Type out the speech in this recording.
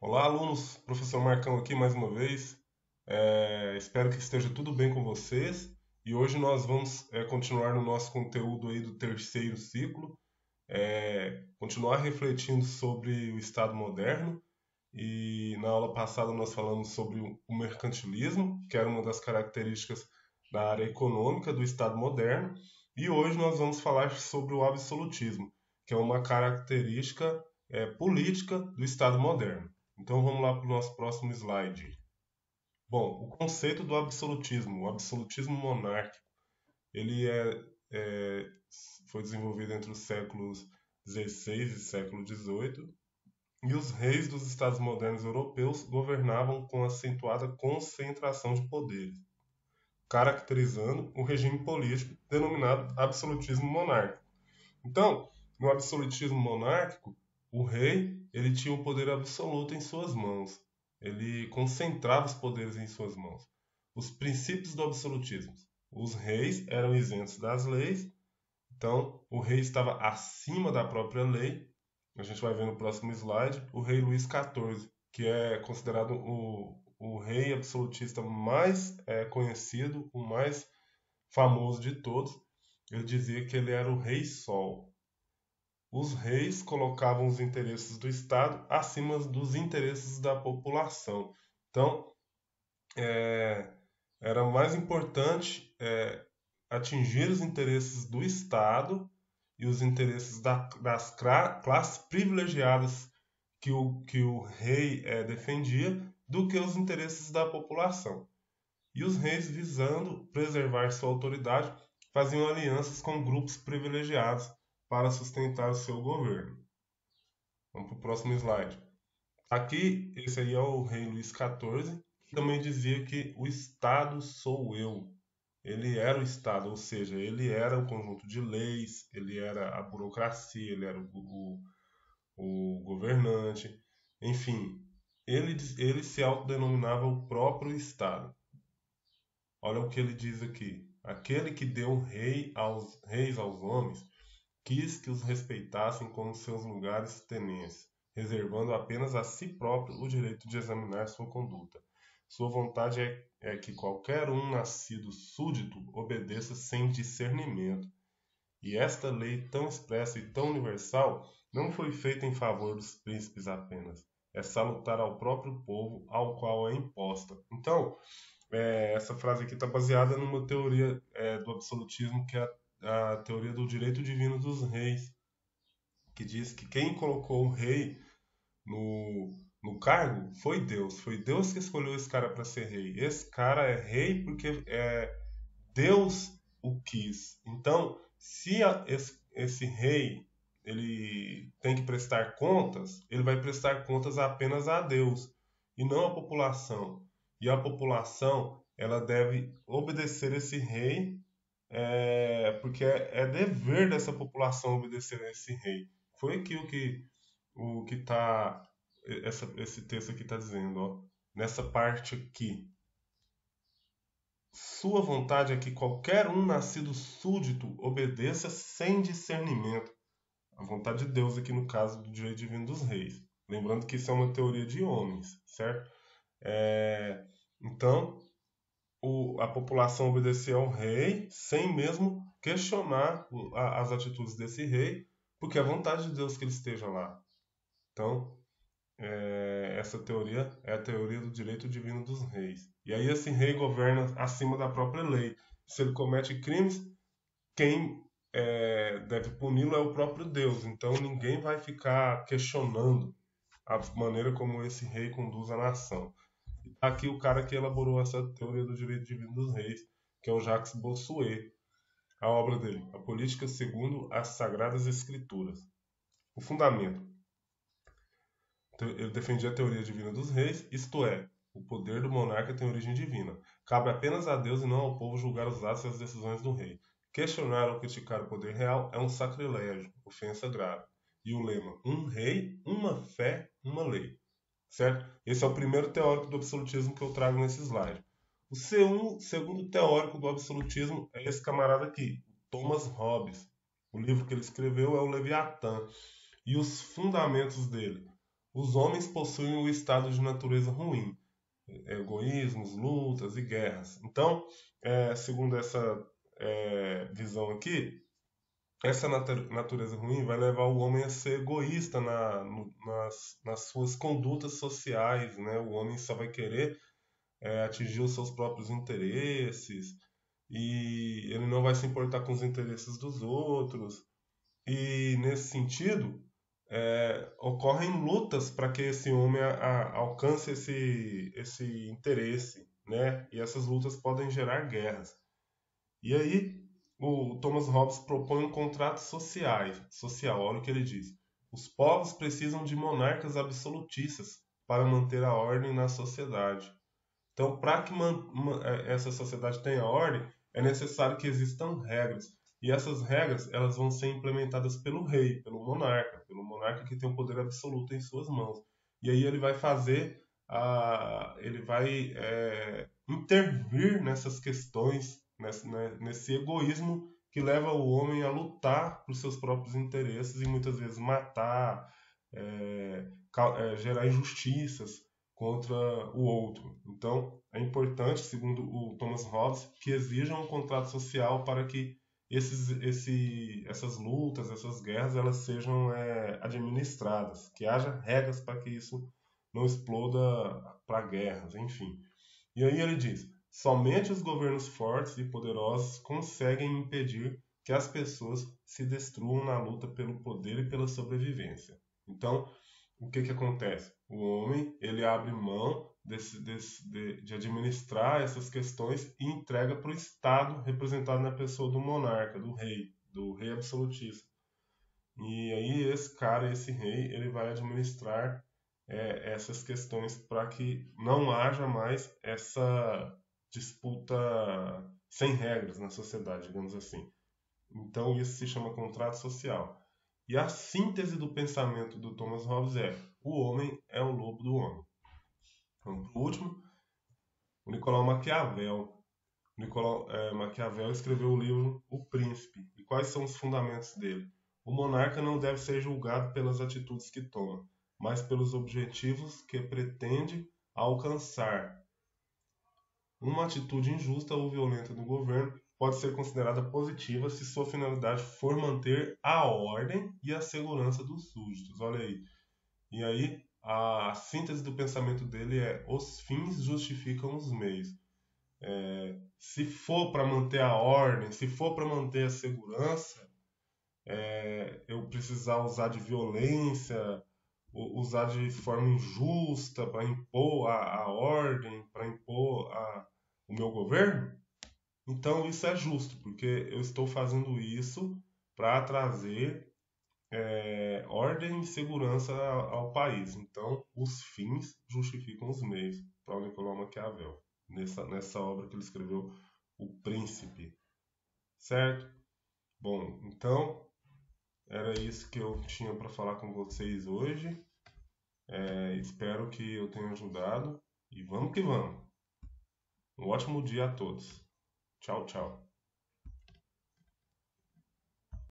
Olá, alunos. Professor Marcão aqui mais uma vez. Espero que esteja tudo bem com vocês. E hoje nós vamos continuar no nosso conteúdo aí do terceiro ciclo, continuar refletindo sobre o Estado moderno. E na aula passada nós falamos sobre o mercantilismo, que era uma das características da área econômica do Estado moderno. E hoje nós vamos falar sobre o absolutismo, que é uma característica política do Estado moderno. Então vamos lá para o nosso próximo slide. Bom, o conceito do absolutismo, o absolutismo monárquico, ele é- foi desenvolvido entre os séculos XVI e século XVIII, e os reis dos estados modernos europeus governavam com acentuada concentração de poderes, caracterizando o regime político denominado absolutismo monárquico. Então, no absolutismo monárquico, o rei ele tinha o poder absoluto em suas mãos. Ele concentrava os poderes em suas mãos. Os princípios do absolutismo. Os reis eram isentos das leis, então o rei estava acima da própria lei. A gente vai ver no próximo slide o rei Luís XIV, que é considerado o rei absolutista mais conhecido, o mais famoso de todos. Ele dizia que ele era o rei Sol. Os reis colocavam os interesses do Estado acima dos interesses da população. Então, é, era mais importante atingir os interesses do Estado e os interesses das classes privilegiadas que o rei defendia do que os interesses da população. E os reis, visando preservar sua autoridade, faziam alianças com grupos privilegiados para sustentar o seu governo. Vamos para o próximo slide. Aqui, esse aí é o rei Luís XIV, que também dizia que o Estado sou eu. Ele era o Estado, ou seja, ele era o conjunto de leis, ele era a burocracia, ele era o governante, enfim, ele se autodenominava o próprio Estado. Olha o que ele diz aqui. Aquele que deu reis aos homens quis que os respeitassem como seus lugares tenentes, reservando apenas a si próprio o direito de examinar sua conduta. Sua vontade é que qualquer um nascido súdito obedeça sem discernimento. E esta lei tão expressa e tão universal não foi feita em favor dos príncipes apenas. É salutar ao próprio povo ao qual é imposta. Então, essa frase aqui está baseada numa teoria do absolutismo, que é a teoria do direito divino dos reis, que diz que quem colocou o rei no cargo foi Deus. Foi Deus que escolheu esse cara para ser rei. Esse cara é rei porque Deus o quis. Então, se esse rei ele tem que prestar contas, ele vai prestar contas apenas a Deus e não à população. E a população ela deve obedecer esse rei, porque é dever dessa população obedecer a esse rei. Foi aquilo que esse texto aqui está dizendo, ó, nessa parte aqui. Sua vontade é que qualquer um nascido súdito obedeça sem discernimento. A vontade de Deus aqui no caso do direito divino dos reis. Lembrando que isso é uma teoria de homens, certo? Então, a população obedecia ao rei sem mesmo questionar as atitudes desse rei, porque é a vontade de Deus que ele esteja lá. Então, essa teoria é a teoria do direito divino dos reis. E aí esse rei governa acima da própria lei. Se ele comete crimes, quem deve puni-lo é o próprio Deus. Então ninguém vai ficar questionando a maneira como esse rei conduz a nação. Aqui o cara que elaborou essa teoria do direito divino dos reis, que é o Jacques Bossuet, a obra dele, A Política segundo as Sagradas Escrituras. O fundamento. Ele defendia a teoria divina dos reis, isto é, o poder do monarca tem origem divina. Cabe apenas a Deus e não ao povo julgar os atos e as decisões do rei. Questionar ou criticar o poder real é um sacrilégio, ofensa grave. E o lema: um rei, uma fé, uma lei. Certo? Esse é o primeiro teórico do absolutismo que eu trago nesse slide. O segundo teórico do absolutismo é esse camarada aqui, Thomas Hobbes. O livro que ele escreveu é o Leviatã. E os fundamentos dele. os homens possuem o estado de natureza ruim, egoísmos, lutas e guerras. Então, segundo essa visão aqui, essa natureza ruim vai levar o homem a ser egoísta nas suas condutas sociais, né? O homem só vai querer atingir os seus próprios interesses e ele não vai se importar com os interesses dos outros. E nesse sentido, ocorrem lutas para que esse homem alcance esse interesse, né? E essas lutas podem gerar guerras. E aí, o Thomas Hobbes propõe um contrato social. Olha o que ele diz. Os povos precisam de monarcas absolutistas para manter a ordem na sociedade. Então, para que essa sociedade tenha ordem, é necessário que existam regras. E essas regras elas vão ser implementadas pelo rei, pelo monarca que tem o poder absoluto em suas mãos. E aí ele vai intervir nessas questões, nesse egoísmo que leva o homem a lutar por seus próprios interesses e muitas vezes matar, gerar injustiças contra o outro. Então, é importante, segundo o Thomas Hobbes, que exijam um contrato social para que essas lutas, essas guerras, elas sejam administradas, que haja regras para que isso não exploda para guerras, enfim. E aí ele diz: somente os governos fortes e poderosos conseguem impedir que as pessoas se destruam na luta pelo poder e pela sobrevivência. Então, o que acontece? O homem ele abre mão de administrar essas questões e entrega para o Estado, representado na pessoa do monarca, do rei absolutista. E aí esse rei, ele vai administrar essas questões para que não haja mais essa disputa sem regras na sociedade, digamos assim. Então isso se chama contrato social. E a síntese do pensamento do Thomas Hobbes é: o homem é o lobo do homem. Então, por último, o Nicolau Maquiavel. Maquiavel escreveu o livro O Príncipe. E quais são os fundamentos dele? O monarca não deve ser julgado pelas atitudes que toma, mas pelos objetivos que pretende alcançar. Uma atitude injusta ou violenta do governo pode ser considerada positiva se sua finalidade for manter a ordem e a segurança dos súditos. Olha aí. E aí, a síntese do pensamento dele é: os fins justificam os meios. Se for para manter a ordem, se for para manter a segurança, eu precisar usar de violência, usar de forma injusta para impor a ordem, para impor o meu governo, então isso é justo, porque eu estou fazendo isso para trazer ordem e segurança ao país. Então, os fins justificam os meios, para o Nicolau Maquiavel, nessa obra que ele escreveu, O Príncipe. Certo? Bom, então, era isso que eu tinha para falar com vocês hoje. Espero que eu tenha ajudado. E vamos que vamos. Um ótimo dia a todos. Tchau, tchau.